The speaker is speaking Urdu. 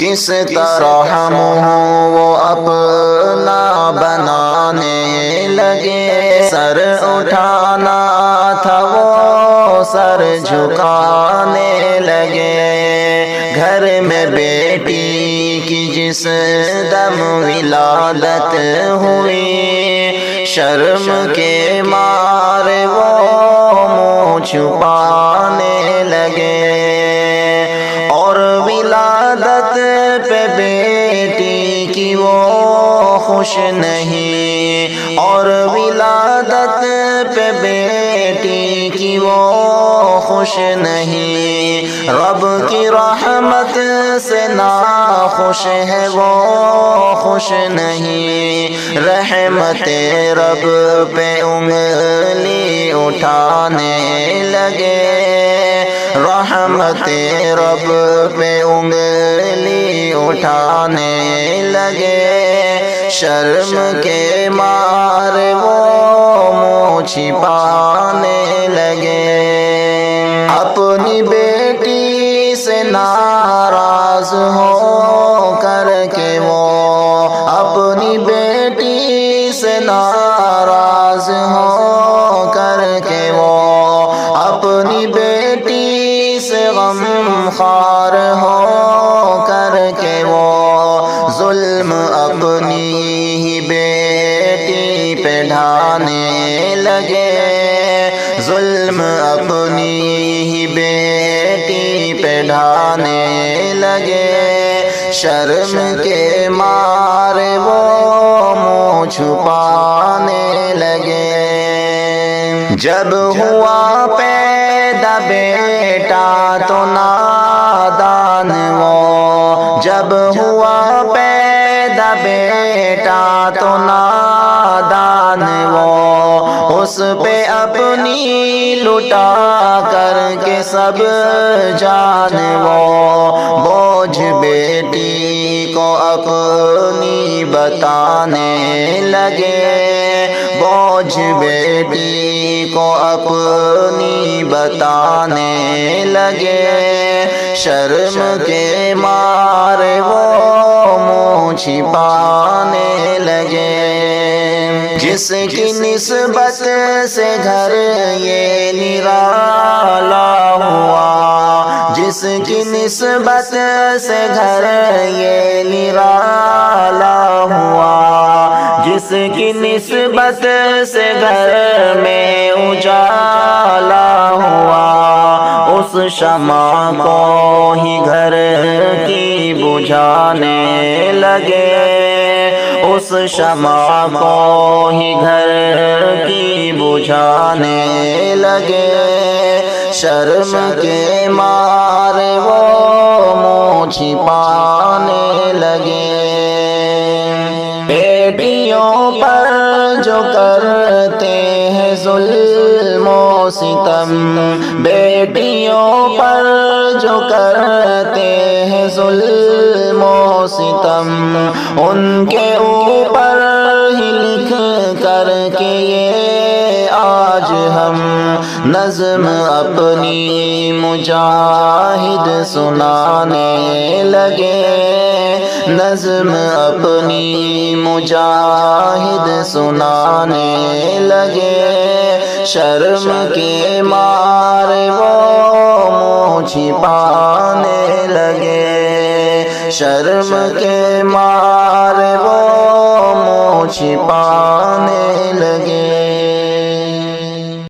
کس طرح منہ وہ اپنا بنانے لگے، سر اٹھانا تھا وہ سر جھکانے لگے، گھر میں بیٹی کی جس دم ولادت ہوئی، شرم کے مارے وہ منہ چھپانے لگے، اور ولادت پہ بیٹی کی وہ خوش نہیں، اور ولادت پہ بیٹی کی وہ خوش نہیں، رب کی رحمت سے ناخوش ہے وہ خوش نہیں، رحمت رب پہ انگلی اٹھانے لگے، رحمت رب پہ انگلی اٹھانے لگے، شرم کے مارے وہ منہ چھپانے لگے، اپنی بیٹی سے ناراض ہو کر کے وہ، اپنی بیٹی سے ناراض ہو کر کے وہ، اپنی بیٹی سے غم خوار ہو کر کے وہ، ظلم اپنی ہی بیٹی پہ ڈھانے لگے، ظلم اپنی ہی بیٹی پہ ڈھانے لگے، شرم کے مارے وہ منہ چھپانے لگے، جب ہوا پیدا بیٹا تو نادان وہ، جب ہوا پیدا بیٹا تو نادان وہ، اس پہ اپنی لٹا کر کے سب جان وہ، بوجھ بیٹی کو اپنی بتانے لگے، بوجھ بیٹی کو اپنی بتانے لگے، شرم کے مارے وہ منہ چھپانے لگے، جس کی نسبت سے گھر یہ نرالا ہوا، جس کی نسبت سے گھر یہ نرالا ہوا، جس کی نسبت سے گھر میں اجالا ہوا، اس شمع کو ہی گھر کی بجھانے لگے، اس شمع کو ہی گھر کی بجھانے لگے، شرم کے مارے وہ منہ چھپانے لگے، بیٹیوں پر جو کرتے ہیں ظلم و ستم، بیٹیوں پر جو کرتے ہیں ظلم و ستم، ان کے اوپر ہی لکھ کر کے یہ آج ہم نظم اپنی مجاہد سنانے لگے، نظم اپنی مجاہد سنانے لگے، شرم کے مارے وہ منہ چھپانے لگے، شرم کے مارے وہ منہ چھپانے لگے۔